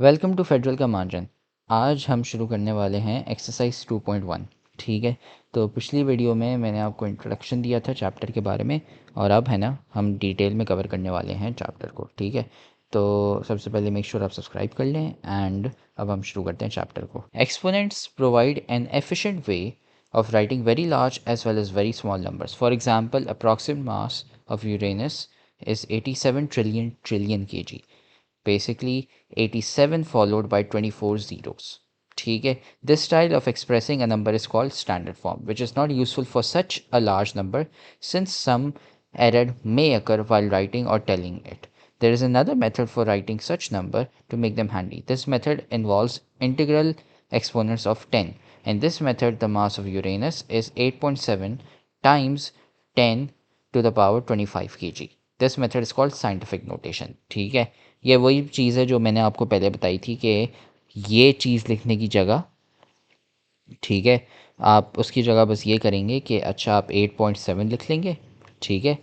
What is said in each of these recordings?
Welcome to federal का margin. आज हम शुरू करने वाले हैं एक्सरसाइज 2.1। ठीक है, तो पिछली वीडियो में मैंने आपको इंट्रोडक्शन दिया था चैप्टर के बारे में, और अब है ना हम डिटेल में कवर करने वाले हैं चैप्टर को। ठीक है, तो सबसे पहले मेक श्योर आप सब्सक्राइब कर लें एंड अब हम शुरू करते हैं चैप्टर को। Exponents provide an efficient way of writing very large as well as very small numbers. For example, approximate mass of Uranus is 87 trillion kg. Basically 87 followed by 24 zeros. ठीक है, this style of expressing a number is called standard form, which is not useful for such a large number since some error may occur while writing or telling it. There is another method for writing such number to make them handy. This method involves integral exponents of 10. In this method, the mass of Uranus is 8.7 times 10 to the power 25 kg. This method is called scientific notation. ठीक है, ये वही चीज़ है जो मैंने आपको पहले बताई थी कि ये चीज़ लिखने की जगह, ठीक है, आप उसकी जगह बस ये करेंगे कि अच्छा आप 8.7 लिख लेंगे। ठीक है,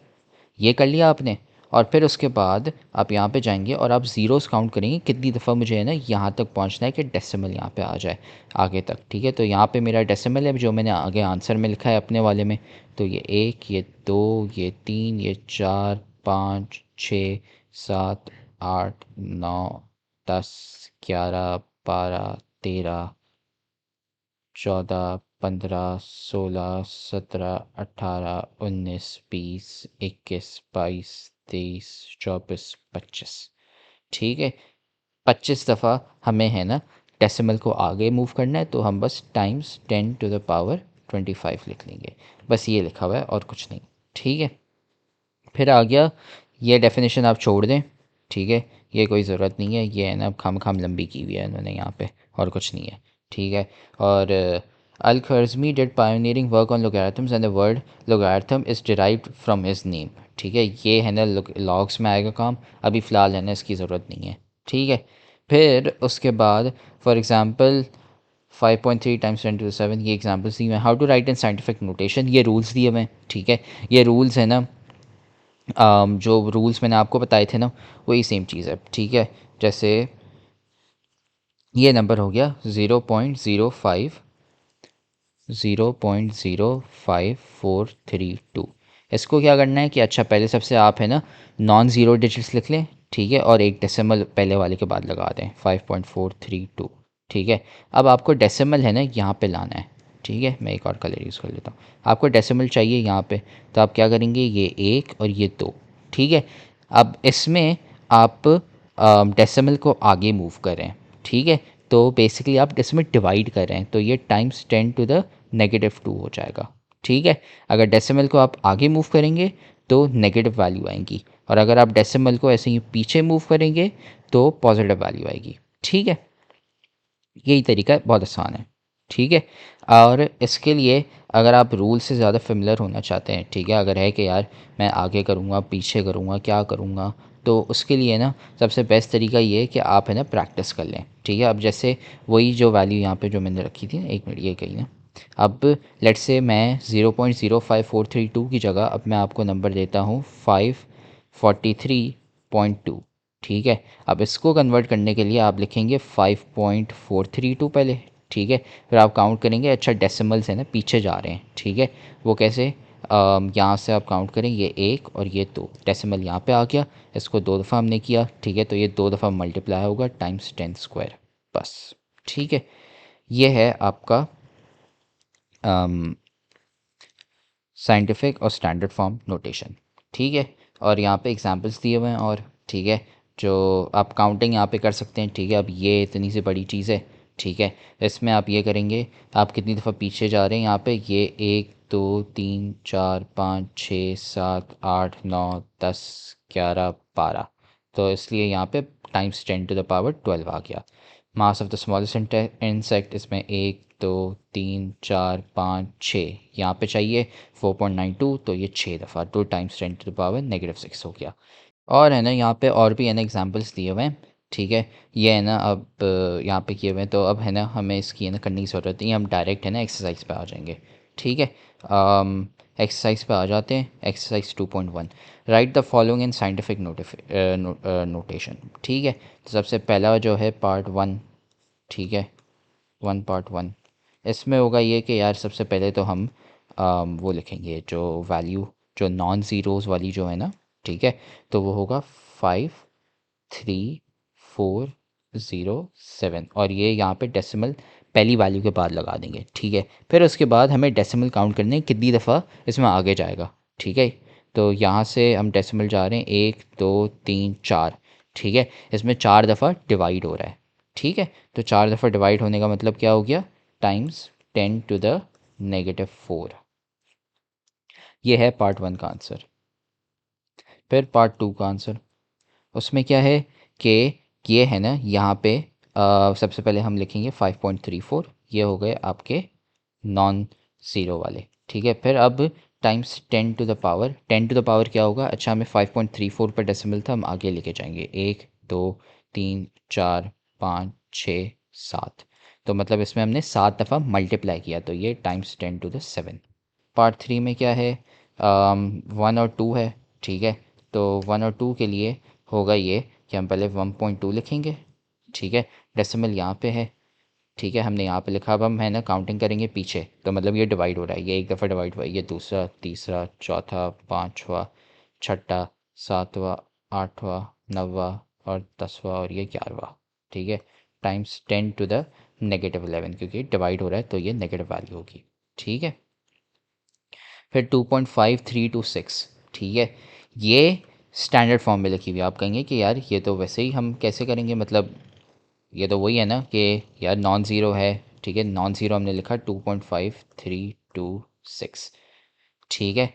ये कर लिया आपने, और फिर उसके बाद आप यहाँ पे जाएंगे और आप ज़ीरोस काउंट करेंगे कितनी दफ़ा मुझे है ना यहाँ तक पहुँचना है कि डेसिमल यहाँ पे आ जाए आगे तक। ठीक है, तो यहाँ पे मेरा डेसिमल है जो मैंने आगे आंसर में लिखा है अपने वाले में। तो ये 1, ये 2, ये 3, ये 4, 5, 6, 7, 8, 9, 10, 11, 12, 13, 14, 15, 16, 17, 18, 19, 20, 21, 22, 23, 24, 25। ठीक है, 25 दफ़ा हमें है ना डेसिमल को आगे मूव करना है, तो हम बस टाइम्स 10 टू द पावर 25 लिख लेंगे। बस ये लिखा हुआ है और कुछ नहीं। ठीक है, फिर आ गया ये डेफिनेशन आप छोड़ दें। ठीक है, ये कोई ज़रूरत नहीं है, ये है ना खाम खाम लंबी की हुई है इन्होंने यहाँ पे, और कुछ नहीं है। ठीक है, और Al-Khwarizmi did pioneering work on logarithms and the word logarithm is derived from his name. ठीक है, ये है ना लॉग्स में आएगा काम, अभी फ़िलहाल है ना इसकी ज़रूरत नहीं है। ठीक है, फिर उसके बाद फॉर एग्ज़ाम्पल 5.3 टाइम्स 10⁻⁷, ये एग्जाम्पल्स दिए हुए हैं। How to write in scientific notation, ये रूल्स दिए हुए हैं। ठीक है, ये रूल्स है ना जो रूल्स मैंने आपको बताए थे ना वही सेम चीज़ है। ठीक है, जैसे ये नंबर हो गया 0.05432। इसको क्या करना है कि अच्छा पहले सबसे आप है ना नॉन ज़ीरो डिजिट्स लिख लें। ठीक है, और एक डेसिमल पहले वाले के बाद लगा दें 5.432। ठीक है, अब आपको डेसिमल है ना यहाँ पे लाना है। ठीक है, मैं एक और कलर यूज़ कर लेता हूँ। आपको डेसिमल चाहिए यहाँ पे, तो आप क्या करेंगे, ये 1 और ये 2। ठीक है, अब इसमें आप डेसिमल को आगे मूव करें। ठीक है, तो बेसिकली आप डेसिमल डिवाइड कर रहे हैं, तो ये टाइम्स 10 टू द -2 हो जाएगा। ठीक है, अगर डेसिमल को आप आगे मूव करेंगे तो नेगेटिव वैल्यू आएंगी, और अगर आप डेसिमल को ऐसे ही पीछे मूव करेंगे तो पॉजिटिव वैल्यू आएगी। ठीक है, यही तरीका है, बहुत आसान है। ठीक है, और इसके लिए अगर आप रूल से ज़्यादा फेमिलियर होना चाहते हैं, ठीक है, अगर है कि यार मैं आगे करूँगा पीछे करूँगा क्या करूँगा, तो उसके लिए ना सबसे बेस्ट तरीका ये है कि आप है ना प्रैक्टिस कर लें। ठीक है, अब जैसे वही जो वैल्यू यहाँ पे जो मैंने रखी थी ना, एक मिनट ये कही ना, अब लेट्स से मैं 0.05432 की जगह अब मैं आपको नंबर देता हूँ 543.2। ठीक है, अब इसको कन्वर्ट करने के लिए आप लिखेंगे 5.432 पहले। ठीक है, फिर आप काउंट करेंगे, अच्छा डेसिमल्स है ना पीछे जा रहे हैं। ठीक है, वो कैसे, यहाँ से आप काउंट करें, ये 1 और ये 2 डेसिमल यहाँ पे आ गया, इसको 2 दफ़ा हमने किया। ठीक है, तो ये 2 दफ़ा मल्टीप्लाई होगा टाइम्स 10 स्क्वायर, बस। ठीक है, ये है आपका साइंटिफिक और स्टैंडर्ड फॉर्म नोटेशन। ठीक है, और यहाँ पे एग्जांपल्स दिए हुए हैं, और ठीक है जो आप काउंटिंग यहाँ पे कर सकते हैं। ठीक है, अब ये इतनी सी बड़ी चीज़ है। ठीक है, इसमें आप ये करेंगे, आप कितनी दफ़ा पीछे जा रहे हैं यहाँ पे, ये 1 2 3 4 5 6 7 8 9 10 11 12, तो इसलिए यहाँ पे टाइम्स 10 टू द पावर 12 आ गया। Mass of the smallest insect, इसमें 1 2 3 4 5 6 यहाँ पे चाहिए 4.92, तो ये 6 दफ़ा, 2 टाइम्स 10 टू द पावर -6 हो गया। और है ना यहाँ पे और भी है ना एग्जांपल्स दिए हुए हैं। ठीक है, ये है ना अब यहाँ पे किए हुए हैं, तो अब है ना हमें इसकी है ना करने की ज़रूरत नहीं, हम डायरेक्ट है ना एक्सरसाइज पे आ जाएंगे। ठीक है, एक्सरसाइज पे आ जाते हैं। Exercise 2.1, right the following in scientific notation. ठीक है, तो सबसे पहला जो है पार्ट 1, ठीक है, पार्ट 1, इसमें होगा ये कि यार सबसे पहले तो हम वो लिखेंगे जो वैल्यू, जो नॉन ज़ीरोज़ वाली जो है ना, ठीक है, तो वो होगा 53407, और ये यहाँ पे डेसिमल पहली वैल्यू के बाद लगा देंगे। ठीक है, फिर उसके बाद हमें डेसिमल काउंट करने हैं कितनी दफ़ा इसमें आगे जाएगा। ठीक है, तो यहाँ से हम डेसिमल जा रहे हैं 1 2 3 4। ठीक है, इसमें 4 दफ़ा डिवाइड हो रहा है। ठीक है, तो 4 दफ़ा डिवाइड होने का मतलब क्या हो गया, टाइम्स 10⁻⁻⁴। ये है पार्ट 1 का आंसर। फिर पार्ट 2 का आंसर, उसमें क्या है कि ये है ना यहाँ पे सबसे पहले हम लिखेंगे 5.34, ये हो गए आपके नॉन ज़ीरो वाले। ठीक है, फिर अब टाइम्स 10⁻, 10⁻ क्या होगा, अच्छा हमें 5.34 पर डेसिमल था, हम आगे लेके जाएंगे 1 2 3 4 5 6 7, तो मतलब इसमें हमने 7 दफ़ा मल्टीप्लाई किया, तो ये टाइम्स 10⁻⁷। पार्ट 3 में क्या है, 1 और 2 है। ठीक है, तो 1 और 2 के लिए होगा ये कि हम पहले 1.2 लिखेंगे। ठीक है, डेसिमल यहाँ पे है। ठीक है, हमने यहाँ पे लिखा, अब हम है ना काउंटिंग करेंगे पीछे, तो मतलब ये डिवाइड हो रहा है, ये 1 दफ़ा डिवाइड हुआ है, ये दूसरा, तीसरा, चौथा, पाँचवा, छठा, सातवां, आठवां, नौवां और 10वां और ये 11वां। ठीक है, टाइम्स 10⁻⁻11, क्योंकि डिवाइड हो रहा है तो ये नेगेटिव वैल्यू होगी। ठीक है, फिर 2.5326। ठीक है, ये स्टैंडर्ड फॉर्म में लिखी हुई है। आप कहेंगे कि यार ये तो वैसे ही हम कैसे करेंगे, मतलब ये तो वही है ना कि यार नॉन ज़ीरो है। ठीक है, नॉन ज़ीरो हमने लिखा 2.5326। ठीक है,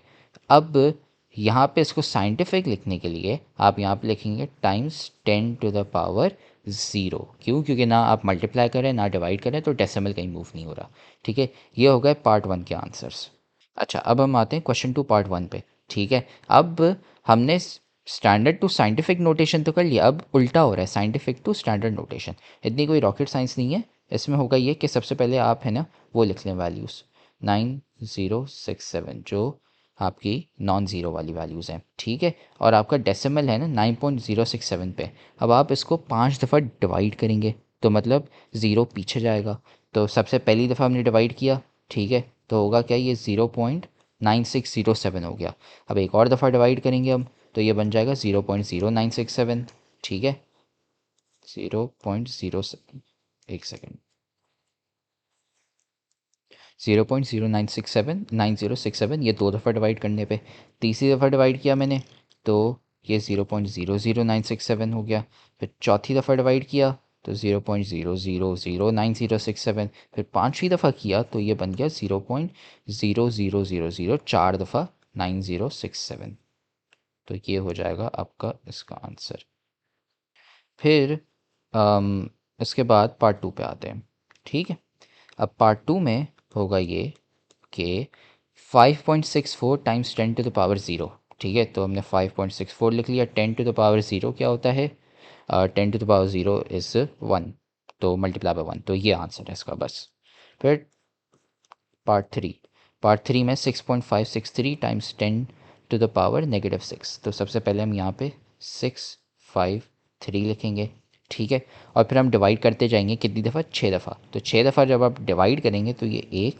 अब यहाँ पे इसको साइंटिफिक लिखने के लिए आप यहाँ पे लिखेंगे टाइम्स 10⁻�0। क्यों, क्योंकि ना आप मल्टीप्लाई करें ना डिवाइड करें, तो डेसिमल कहीं मूव नहीं हो रहा। ठीक है, ये हो गए पार्ट 1 के आंसर्स। अच्छा, अब हम आते हैं क्वेश्चन 2 पार्ट 1 पे। ठीक है, अब हमने स्टैंडर्ड टू साइंटिफिक नोटेशन तो कर लिया, अब उल्टा हो रहा है, साइंटिफिक टू स्टैंडर्ड नोटेशन। इतनी कोई रॉकेट साइंस नहीं है। इसमें होगा ये कि सबसे पहले आप है ना वो लिख लें वैल्यूज़ 9067, जो आपकी नॉन ज़ीरो वाली वैल्यूज़ हैं। ठीक है, और आपका डेसिमल है ना 9.067 पे। अब आप इसको 5 दफ़ा डिवाइड करेंगे, तो मतलब ज़ीरो पीछे जाएगा। तो सबसे पहली दफ़ा हमने डिवाइड किया, ठीक है, तो होगा क्या, ये 0.9607 हो गया। अब एक और दफ़ा डिवाइड करेंगे हम, तो ये बन जाएगा 0.0967। ठीक है, 0.07, एक सेकेंड, 0.0967, ये 2 दफ़ा डिवाइड करने पे। तीसरी दफ़ा डिवाइड किया मैंने, तो ये 0.00967 हो गया। फिर चौथी दफ़ा डिवाइड किया, तो 0.000967। फिर पांचवी दफ़ा किया तो ये बन गया 0.00004, 4 दफ़ा 9067। तो ये हो जाएगा आपका इसका आंसर। फिर इसके बाद पार्ट 2 पे आते हैं। ठीक है, अब पार्ट 2 में होगा ये कि 5.64 टाइम्स 10⁻�0। ठीक है, तो हमने 5.64 लिख लिया। 10⁻�0 क्या होता है, 10⁻�0 इज़ 1, तो मल्टीप्लाई बाय 1, तो ये आंसर है इसका बस। फिर पार्ट 3 में 6.563 टाइम्स 10⁻⁻6। तो सबसे पहले हम यहाँ पे 653 लिखेंगे। ठीक है, और फिर हम डिवाइड करते जाएंगे कितनी दफ़ा, 6 दफ़ा। तो 6 दफ़ा जब आप डिवाइड करेंगे तो ये एक,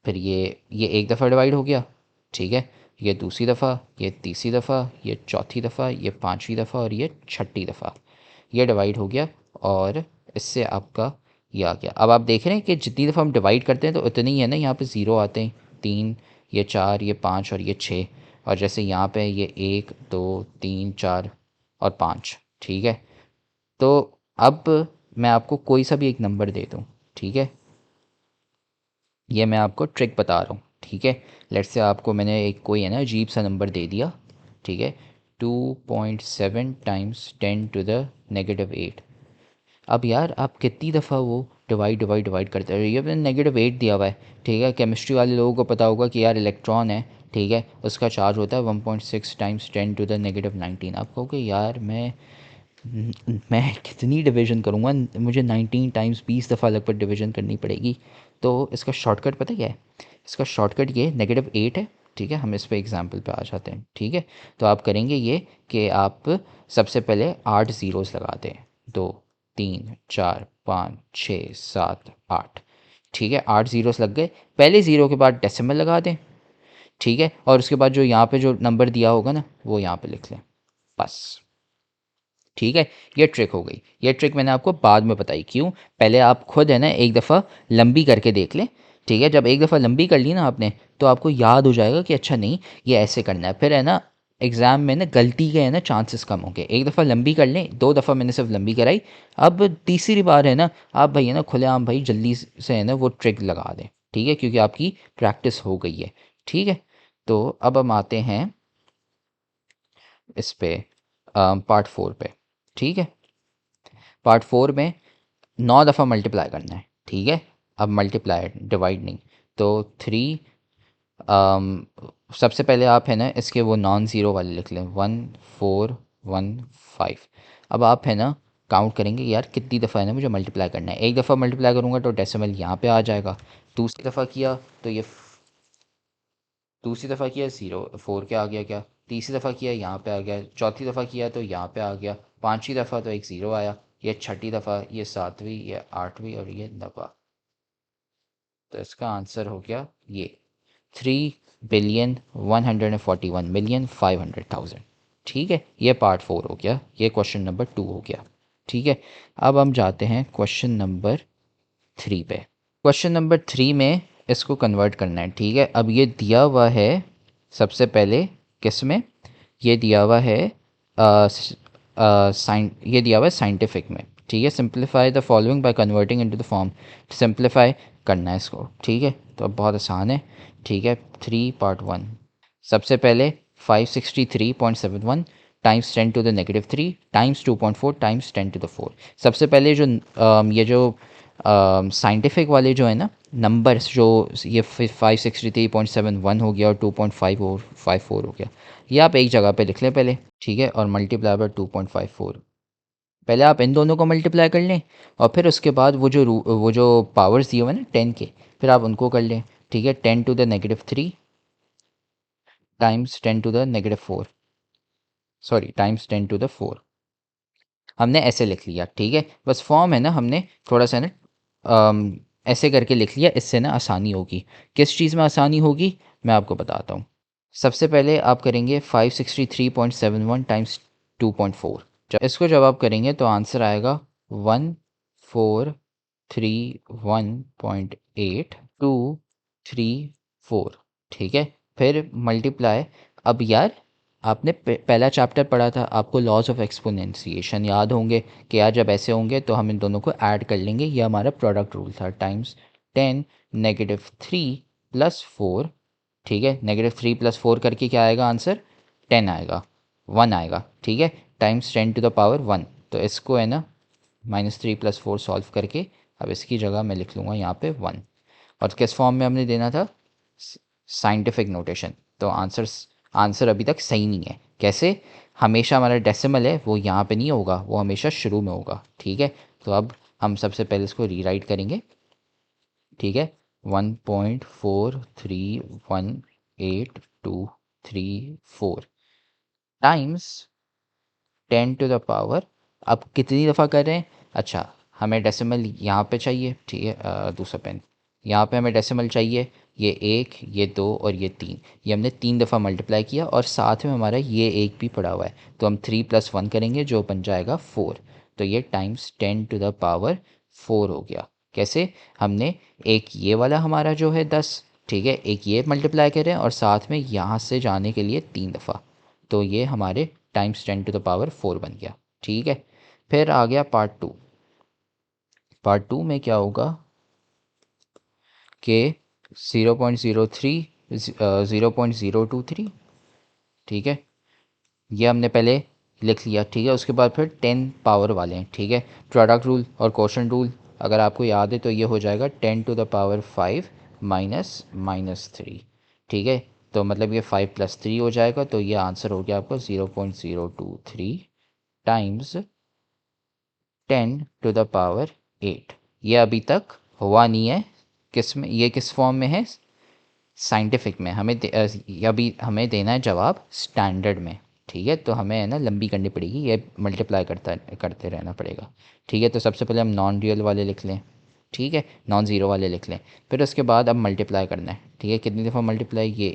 फिर ये एक दफ़ा डिवाइड हो गया। ठीक है, ये दूसरी दफ़ा, ये तीसरी दफ़ा, ये चौथी दफ़ा, ये पांचवी दफ़ा और ये छठी दफ़ा, ये डिवाइड हो गया। और इससे आपका ये आ गया। अब आप देख रहे हैं कि जितनी दफ़ा हम डिवाइड करते हैं तो उतनी ही है ना यहाँ पे ज़ीरो आते हैं, 3, ये 4, ये 5 और ये 6। और जैसे यहाँ पे ये 1 2 3 4 और 5। ठीक है, तो अब मैं आपको कोई सा भी एक नंबर दे दूँ, ठीक है, ये मैं आपको ट्रिक बता रहा हूँ। ठीक है, लेट्स से आपको मैंने एक कोई है ना अजीब सा नंबर दे दिया। ठीक है, 2.7 टाइम्स 10⁻⁸। अब यार आप कितनी दफ़ा वो डिवाइड डिवाइड डिवाइड करते रहे, ये मैंने -8 दिया हुआ है। ठीक है, केमिस्ट्री वाले लोगों को पता होगा कि यार इलेक्ट्रॉन है, ठीक है, उसका चार्ज होता है 1.6 टाइम्स 10⁻⁻19। आप कहोगे यार मैं कितनी डिवीजन करूँगा, मुझे 19 टाइम्स 20 दफ़ा लगभग डिवीजन करनी पड़ेगी। तो इसका शॉर्टकट पता क्या है, इसका शॉर्टकट ये -8 है, ठीक है, हम इस पे एग्जाम्पल पे आ जाते हैं। ठीक है, तो आप करेंगे ये कि आप सबसे पहले 8 ज़ीरोज़ लगा दें, 2 3 4 5 6 7 8। ठीक है, 8 ज़ीरोज़ लग गए। पहले ज़ीरो के बाद डेसिमल लगा दें। ठीक है, और उसके बाद जो यहाँ पे जो नंबर दिया होगा ना वो यहाँ पे लिख लें, बस। ठीक है, ये ट्रिक हो गई। ये ट्रिक मैंने आपको बाद में बताई क्यों। पहले आप खुद है ना एक दफ़ा लंबी करके देख लें। ठीक है, जब एक दफ़ा लंबी कर ली ना आपने, तो आपको याद हो जाएगा कि अच्छा नहीं ये ऐसे करना है। फिर है ना एग्ज़ाम में ना गलती के है ना चांसेस कम होंगे। एक दफ़ा लंबी कर लें, 2 दफ़ा मैंने सिर्फ लंबी कराई। अब तीसरी बार है ना आप भाई है ना खुलेआम भाई जल्दी से है ना वो ट्रिक लगा दें। ठीक है, क्योंकि आपकी प्रैक्टिस हो गई है। ठीक है, तो अब हम आते हैं इस पे पार्ट 4 पे। ठीक है, पार्ट 4 में 9 दफ़ा मल्टीप्लाई करना है। ठीक है, अब मल्टीप्लाई डिवाइड नहीं। तो 3, सबसे पहले आप है ना इसके वो नॉन ज़ीरो वाले लिख लें, 1 4 1 5। अब आप है ना काउंट करेंगे यार कितनी दफ़ा है ना मुझे मल्टीप्लाई करना है। एक दफ़ा मल्टीप्लाई करूँगा तो डेसिमल यहाँ पे आ जाएगा। दूसरी दफ़ा किया तो ये दूसरी दफ़ा किया ज़ीरो 4 के आ गया क्या। तीसरी दफ़ा किया यहाँ पे आ गया। चौथी दफ़ा किया तो यहाँ पे आ गया। पांचवी दफ़ा तो एक ज़ीरो आया। ये छठी दफ़ा, ये सातवीं, ये आठवीं और ये नवा। तो इसका आंसर हो गया ये 3,141,500,000। ठीक है, ये पार्ट 4 हो गया, ये क्वेश्चन नंबर 2 हो गया। ठीक है, अब हम जाते हैं क्वेश्चन नंबर 3 पे। क्वेश्चन नंबर 3 में इसको कन्वर्ट करना है। ठीक है, अब ये दिया हुआ है सबसे पहले किस में, ये दिया हुआ है ये दिया हुआ है साइंटिफिक में। ठीक है, simplify the following by converting into the form. Simplify करना है इसको। ठीक है, तो अब बहुत आसान है। ठीक है, 3 पार्ट 1। सबसे पहले 563.71 times 10 to the negative 3 times 2.4 times 10 to the 4। सबसे पहले जो ये जो साइंटिफिक वाले जो है ना नंबर्स, जो ये 563.71 हो गया और 2.5 और 54 हो गया, ये आप एक जगह पे लिख लें पहले। ठीक है, और मल्टीप्लाई बाय 2.54। पहले आप इन दोनों को मल्टीप्लाई कर लें और फिर उसके बाद वो जो पावर्स दिए हुए ना 10 के, फिर आप उनको कर लें। ठीक है, 10 to the negative 3 times 10 to the negative 4, sorry times 10 to the 4। हमने ऐसे लिख लिया। ठीक है, बस फॉर्म है ना हमने थोड़ा सा ना ऐसे करके लिख लिया, इससे ना आसानी होगी। किस चीज़ में आसानी होगी मैं आपको बताता हूँ। सबसे पहले आप करेंगे 563.71 टाइम्स 2.4। इसको जब आप करेंगे तो आंसर आएगा 1431.8 234। ठीक है, फिर मल्टीप्लाई। अब यार आपने पहला चैप्टर पढ़ा था, आपको लॉज ऑफ एक्सपोनेंशिएशन याद होंगे कि यार जब ऐसे होंगे तो हम इन दोनों को ऐड कर लेंगे। ये हमारा प्रोडक्ट रूल था। Times 10 negative 3 plus 4। ठीक है, नेगेटिव 3 प्लस 4 करके क्या आएगा आंसर, 10 आएगा, 1 आएगा। ठीक है, टाइम्स 10 टू द पावर 1। तो इसको है ना -3 + 4 सॉल्व करके अब इसकी जगह मैं लिख लूँगा यहाँ पे 1। और किस फॉर्म में हमने देना था, साइंटिफिक नोटेशन। तो आंसर अभी तक सही नहीं है। कैसे, हमेशा हमारा डेसिमल है वो यहाँ पे नहीं होगा, वो हमेशा शुरू में होगा। ठीक है, तो अब हम सबसे पहले इसको रीराइट करेंगे। ठीक है, 1.431824 टाइम्स 10 टू द पावर, अब कितनी दफ़ा कर रहे हैं, अच्छा हमें डेसिमल यहाँ पे चाहिए। ठीक है, दूसरा पेन, यहाँ पे हमें डेसिमल चाहिए। ये 1, ये 2 और ये 3, ये हमने 3 दफ़ा मल्टीप्लाई किया और साथ में हमारा ये 1 भी पड़ा हुआ है। तो हम 3 + 1 करेंगे जो बन जाएगा 4। तो ये टाइम्स 10 टू द पावर 4 हो गया। कैसे, हमने एक ये वाला हमारा जो है 10, ठीक है, एक ये मल्टीप्लाई करें और साथ में यहाँ से जाने के लिए 3 दफ़ा। तो ये हमारे टाइम्स 10 टू द पावर 4 बन गया। ठीक है, फिर आ गया पार्ट 2। पार्ट 2 में क्या होगा कि 0.03 0.023। ठीक है, ये हमने पहले लिख लिया। ठीक है, उसके बाद फिर 10 पावर वाले हैं। ठीक है, प्रोडक्ट रूल और क्वोशंट रूल अगर आपको याद है तो ये हो जाएगा 10 टू द पावर 5 माइनस -3। ठीक है, तो मतलब ये 5 + 3 हो जाएगा। तो ये आंसर हो गया आपका 0.023 टाइम्स 10 टू द पावर 8। ये अभी तक हुआ नहीं है। किस में, ये किस फॉर्म में है, साइंटिफिक में हमें अभी हमें देना है जवाब स्टैंडर्ड में। ठीक है, तो हमें है ना लंबी करनी पड़ेगी, ये मल्टीप्लाई करते रहना पड़ेगा। ठीक है, तो सबसे पहले हम नॉन रियल वाले लिख लें। ठीक है, नॉन ज़ीरो वाले लिख लें। फिर उसके बाद अब मल्टीप्लाई करना है। ठीक है, कितनी दफ़ा मल्टीप्लाई, ये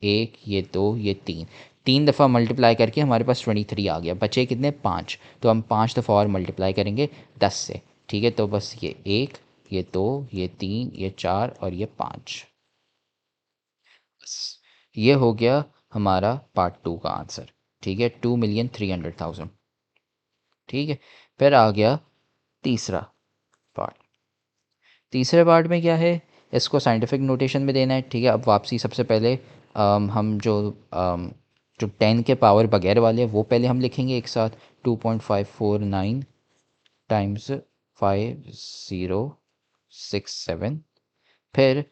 एक, ये दो, ये तीन, तीन दफ़ा मल्टीप्लाई करके हमारे पास 23 आ गया। बचे कितने, पाँच। तो हम पाँच दफ़ा और मल्टीप्लाई करेंगे 10 से। ठीक है, तो बस ये एक, ये दो, ये तीन, ये चार और ये पाँच। बस ये हो गया हमारा पार्ट टू का आंसर। ठीक है, 2,300,000। ठीक है, फिर आ गया तीसरा पार्ट। तीसरे पार्ट में क्या है, इसको साइंटिफिक नोटेशन में देना है। ठीक है, अब वापसी सबसे पहले हम जो 10 के पावर बगैर वाले हैं वो पहले हम लिखेंगे एक साथ। 2.549 टाइम्स 5067, फिर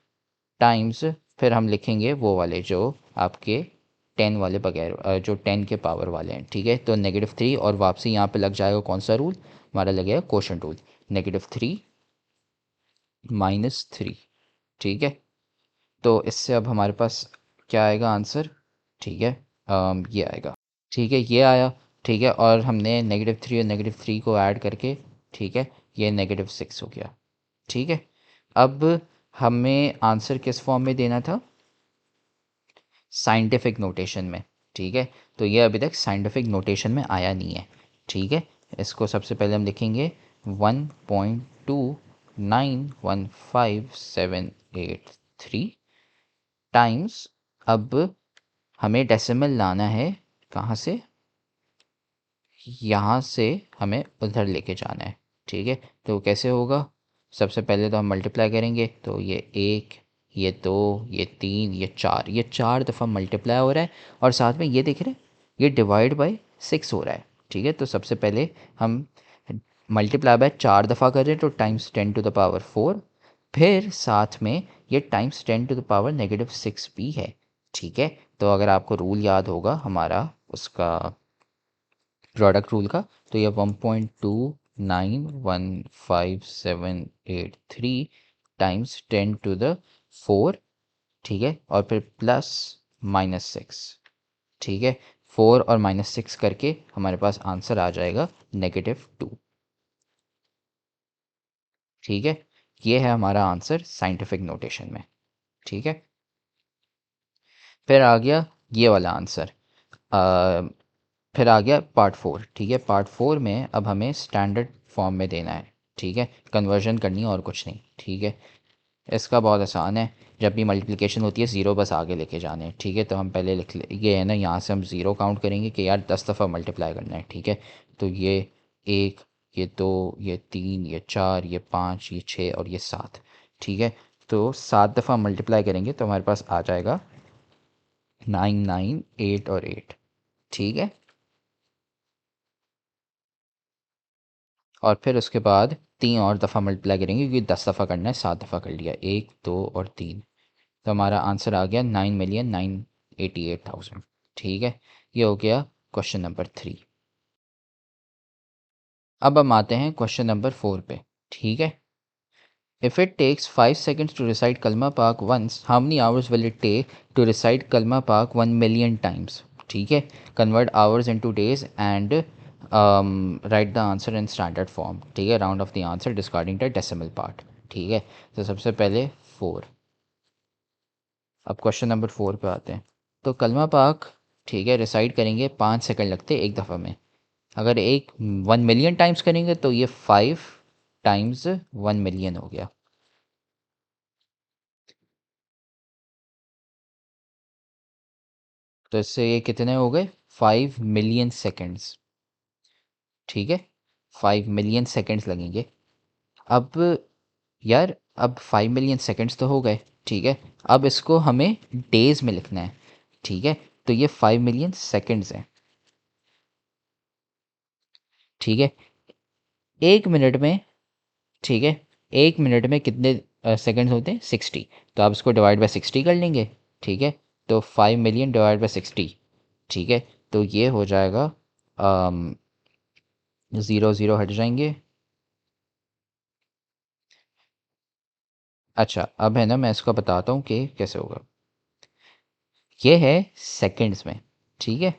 टाइम्स, फिर हम लिखेंगे वो वाले जो आपके 10 वाले बगैर जो 10 के पावर वाले हैं। ठीक है, तो -3 और वापसी यहाँ पे लग जाएगा कौन सा रूल, हमारा लगेगा क्वोशंट रूल। -3 -3। ठीक है, तो इससे अब हमारे पास क्या आएगा आंसर। ठीक है, ये आएगा। ठीक है, ये आया। ठीक है, और हमने -3 और -3 को ऐड करके, ठीक है, ये -6 हो गया। ठीक है, अब हमें आंसर किस फॉर्म में देना था, साइंटिफिक नोटेशन में। ठीक है, तो ये अभी तक साइंटिफिक नोटेशन में आया नहीं है। ठीक है, इसको सबसे पहले हम लिखेंगे 1.2915,783 टाइम्स। अब हमें डेसिमल लाना है, कहाँ से, यहाँ से हमें उधर लेके जाना है। ठीक है, तो कैसे होगा, सबसे पहले तो हम मल्टीप्लाई करेंगे, तो ये एक, ये दो, ये तीन, ये चार दफ़ा मल्टीप्लाई हो रहा है। और साथ में ये देख रहे हैं, ये डिवाइड बाय 6 हो रहा है। ठीक है, तो सबसे पहले हम मल्टीप्लाई बाय 4 दफ़ा करें तो टाइम्स 10⁻⁴। फिर साथ में ये टाइम्स 10⁻⁻6 भी है। ठीक है, तो अगर आपको रूल याद होगा हमारा उसका प्रोडक्ट रूल का, तो ये 1.2915,783 टाइम्स 10⁻⁴। ठीक है, और फिर प्लस -6। ठीक है, 4 और -6 करके हमारे पास आंसर आ जाएगा -2। ठीक है, ये है हमारा आंसर साइंटिफिक नोटेशन में। ठीक है, फिर आ गया ये वाला आंसर। अ, फिर आ गया पार्ट फोर। ठीक है, पार्ट फोर में अब हमें स्टैंडर्ड फॉर्म में देना है। ठीक है, कन्वर्जन करनी है और कुछ नहीं। ठीक है, इसका बहुत आसान है। जब भी मल्टीप्लिकेशन होती है ज़ीरो बस आगे लेके जाने हैं। ठीक है, तो हम पहले लिख ले, ये है ना, यहाँ से हम ज़ीरो काउंट करेंगे कि यार 10 दफ़ा मल्टीप्लाई करना है। ठीक है, तो ये एक, ये दो, ये तीन, ये चार, ये पाँच, ये छः और ये सात। ठीक है, तो 7 दफ़ा मल्टीप्लाई करेंगे तो हमारे पास आ जाएगा 9, 9, 8 और 8। ठीक है, और फिर उसके बाद तीन और दफ़ा मल्टीप्लाई करेंगे क्योंकि 10 दफ़ा करना है, 7 दफ़ा कर लिया, एक, दो और तीन। तो हमारा आंसर आ गया 9,988,000। ठीक है, ये हो गया क्वेश्चन नंबर 3। अब हम आते हैं क्वेश्चन नंबर 4 पे। ठीक है, if it takes 5 seconds to recite कलमा पाक once, how many hours will it take to recite कलमा पाक 1 million टाइम्स। ठीक है, convert hours into days and write the answer in standard form. ठीक है, round off the answer discarding the decimal part. ठीक है, तो सबसे पहले 4। अब क्वेश्चन नंबर 4 पे आते हैं। तो कलमा पाक, ठीक है, रिसाइट करेंगे 5 सेकंड लगते हैं एक दफ़ा में। अगर एक 1 million टाइम्स करेंगे तो ये 5 टाइम्स 1 million हो गया। तो इससे ये कितने हो गए, 5 million सेकेंड्स। ठीक है, 5 million सेकेंड्स लगेंगे। अब यार, अब 5 million सेकेंड्स तो हो गए। ठीक है, अब इसको हमें डेज में लिखना है। ठीक है, तो ये 5 million सेकेंड्स हैं। ठीक है, एक मिनट में, ठीक है, एक मिनट में कितने सेकंड्स होते हैं, 60। तो आप इसको डिवाइड बाय 60 कर लेंगे। ठीक है, तो 5 million डिवाइड बाय 60। ठीक है, तो ये हो जाएगा, ज़ीरो ज़ीरो हट जाएंगे। अच्छा, अब है ना, मैं इसको बताता हूँ कि कैसे होगा। ये है सेकंड्स में, ठीक है।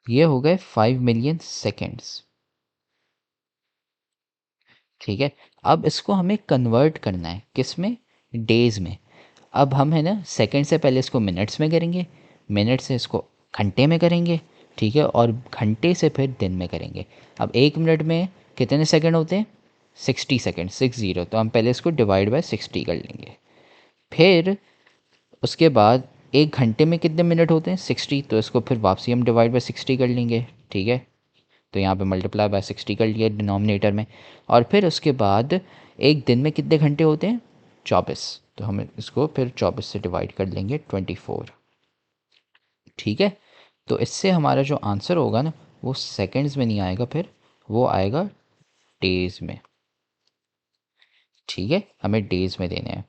ये हो गए 5 मिलियन सेकेंड्स, ठीक है। अब इसको हमें कन्वर्ट करना है किस में, डेज़ में। अब हम है ना सेकंड से पहले इसको मिनट्स में करेंगे, मिनट से इसको घंटे में करेंगे, ठीक है, और घंटे से फिर दिन में करेंगे। अब 1 मिनट में कितने सेकंड होते हैं, 60 सेकंड, 60। तो हम पहले इसको डिवाइड बाय 60 कर लेंगे। फिर उसके बाद 1 घंटे में कितने मिनट होते हैं, 60। तो इसको फिर वापसी हम डिवाइड बाय 60 कर लेंगे, ठीक है। तो यहाँ पे मल्टीप्लाई बाय 60 कर लिया डिनोमिनेटर में। और फिर उसके बाद एक दिन में कितने घंटे होते हैं, 24। तो हम इसको फिर 24 से डिवाइड कर लेंगे 24, ठीक है। तो इससे हमारा जो आंसर होगा ना वो सेकंड्स में नहीं आएगा, फिर वो आएगा डेज़ में, ठीक है। हमें डेज़ में देने हैं,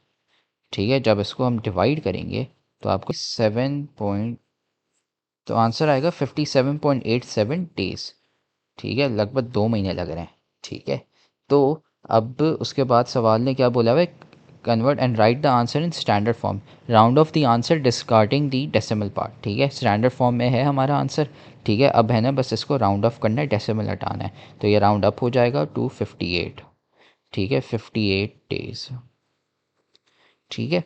ठीक है। जब इसको हम डिवाइड करेंगे तो आपको 7 तो आंसर आएगा 57.87 डेज़, ठीक है। लगभग 2 महीने लग रहे हैं, ठीक है। तो अब उसके बाद सवाल ने क्या बोला हुआ है, convert and write the answer in standard form, round off the answer discarding the decimal part, ठीक है। स्टैंडर्ड फॉर्म में है हमारा आंसर, ठीक है। अब है ना बस इसको राउंड ऑफ करना है, डेसिमल हटाना है। तो ये राउंड अप हो जाएगा 258, ठीक है, 58 डेज़, ठीक है।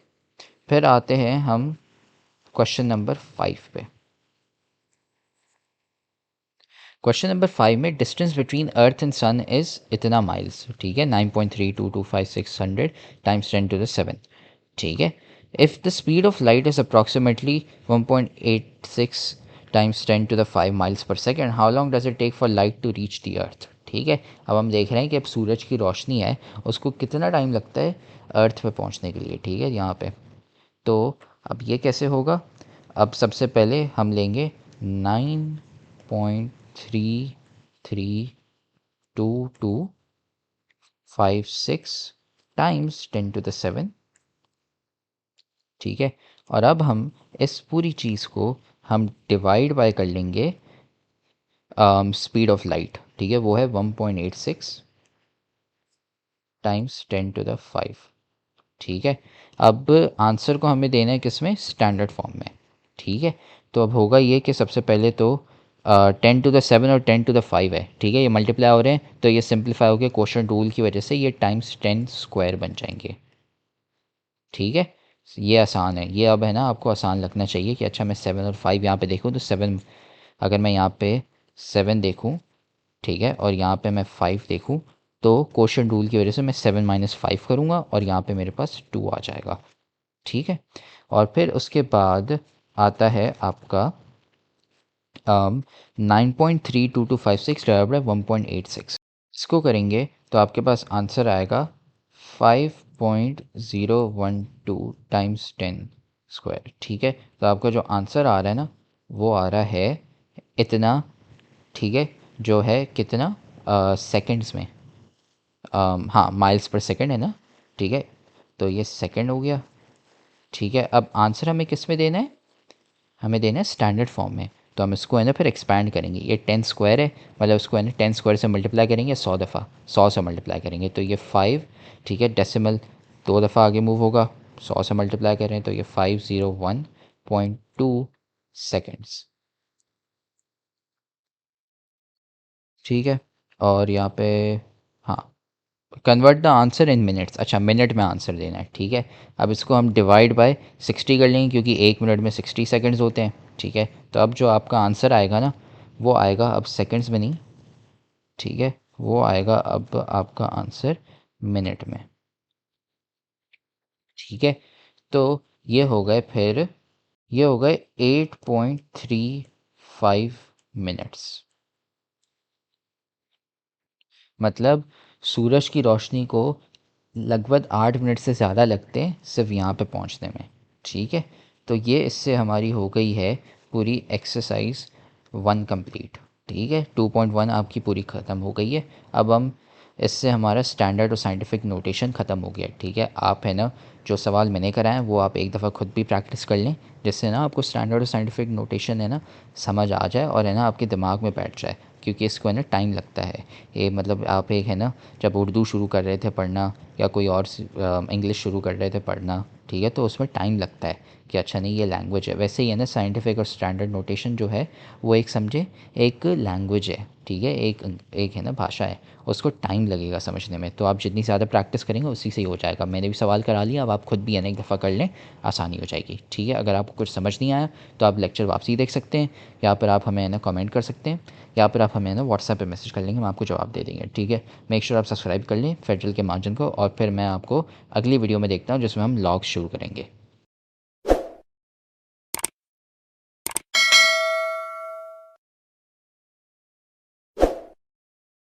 फिर आते हैं हम क्वेश्चन नंबर 5 पे। क्वेश्चन नंबर 5 में distance between earth and sun is इतना माइल्स, ठीक है, 9.3225600 टाइम्स 10⁻⁷, ठीक है। If the speed of light is approximately 1.86 times 10⁵ miles per second, how long does it take for light to reach the earth, ठीक है। अब हम देख रहे हैं कि अब सूरज की रोशनी है उसको कितना टाइम लगता है अर्थ पे पहुंचने के लिए, ठीक है, यहाँ पे। तो अब ये कैसे होगा, अब सबसे पहले हम लेंगे 9.332256 टाइम्स 10⁻⁷, ठीक है। और अब हम इस पूरी चीज़ को हम डिवाइड बाय कर लेंगे स्पीड ऑफ लाइट, ठीक है, वो है 1.86 टाइम्स 10⁵, ठीक है। अब आंसर को हमें देना है किस में, स्टैंडर्ड फॉर्म में, ठीक है। तो अब होगा ये कि सबसे पहले तो 10⁷ और 10⁵ है, ठीक है, ये मल्टीप्लाई हो रहे हैं तो ये सिंप्लीफाई हो गया क्वोशंट रूल की वजह से, ये टाइम्स 10² बन जाएंगे, ठीक है। ये आसान है, ये अब है ना आपको आसान लगना चाहिए कि अच्छा मैं 7 और 5 यहाँ पे देखूँ तो 7, अगर मैं यहाँ पे 7 देखूँ, ठीक है, और यहाँ पे मैं 5 देखूँ, तो क्वोशंट रूल की वजह से मैं 7 - 5 करूँगा और यहाँ पे मेरे पास 2 आ जाएगा, ठीक है। और फिर उसके बाद आता है आपका 9.32256 डिवाइड बाई 1.86, इसको करेंगे तो आपके पास आंसर आएगा 5.012 टाइम्स 10², ठीक है। तो आपका जो आंसर आ रहा है ना वो आ रहा है इतना, ठीक है, जो है कितना सेकंड्स में, हाँ माइल्स पर सेकंड है ना, ठीक है। तो ये सेकंड हो गया, ठीक है। अब आंसर हमें किस में देना है, हमें देना है स्टैंडर्ड फॉर्म में। तो हम इसको है ना फिर एक्सपैंड करेंगे, ये 10² है, मतलब उसको है ना 10² से मल्टीप्लाई करेंगे 100 दफ़ा, 100 से मल्टीप्लाई करेंगे तो ये 5, ठीक है, डेसिमल 2 दफ़ा आगे मूव होगा, 100 से मल्टीप्लाई करें तो ये 501.2 सेकेंड्स, ठीक है। और यहाँ पे हाँ, convert the answer in minutes, अच्छा मिनट में आंसर देना है, ठीक है। अब इसको हम डिवाइड बाय 60 कर लेंगे क्योंकि 1 मिनट में 60 सेकंड्स होते हैं, ठीक है। तो अब जो आपका आंसर आएगा ना वो आएगा अब सेकंड्स में नहीं, ठीक है, वो आएगा अब आपका आंसर मिनट में, ठीक है। तो ये हो गए फिर, ये हो गए 8.35 मिनट्स, मतलब सूरज की रोशनी को लगभग 8 मिनट से ज़्यादा लगते हैं सिर्फ यहाँ पे पहुँचने में, ठीक है। तो ये इससे हमारी हो गई है पूरी एक्सरसाइज 1 कंप्लीट, ठीक है। 2.1 आपकी पूरी ख़त्म हो गई है। अब हम इससे हमारा स्टैंडर्ड और साइंटिफिक नोटेशन ख़त्म हो गया, ठीक है। आप है ना जो सवाल मैंने कराए वो आप एक दफ़ा खुद भी प्रैक्टिस कर लें, जिससे ना आपको स्टैंडर्ड और साइंटिफिक नोटेशन है ना समझ आ जाए और है ना आपके दिमाग में बैठ जाए क्योंकि इसको है ना टाइम लगता है। ये मतलब आप एक है ना, जब उर्दू शुरू कर रहे थे पढ़ना या कोई और इंग्लिश शुरू कर रहे थे पढ़ना, ठीक है, तो उसमें टाइम लगता है कि अच्छा नहीं ये लैंग्वेज है। वैसे ही है ना साइंटिफिक और स्टैंडर्ड नोटेशन जो है वो एक समझे एक लैंग्वेज है, ठीक है, एक है ना भाषा है, उसको टाइम लगेगा समझने में। तो आप जितनी ज़्यादा प्रैक्टिस करेंगे उसी से ही हो जाएगा। मैंने भी सवाल करा लिया, अब आप खुद भी है ना एक दफ़ा कर लें, आसानी हो जाएगी, ठीक है। अगर आपको कुछ समझ नहीं आया तो आप लेक्चर वापसी देख सकते हैं, या फिर आप हमें है ना कमेंट कर सकते हैं, या फिर आप हमें है ना व्हाट्सएप पे मैसेज कर लेंगे, हम आपको जवाब दे देंगे, ठीक है। मेक श्योर आप सब्सक्राइब कर लें फेडरल के मार्जिन को, और फिर मैं आपको अगली वीडियो में देखता हूँ जिसमें हम लॉग्स शुरू करेंगे।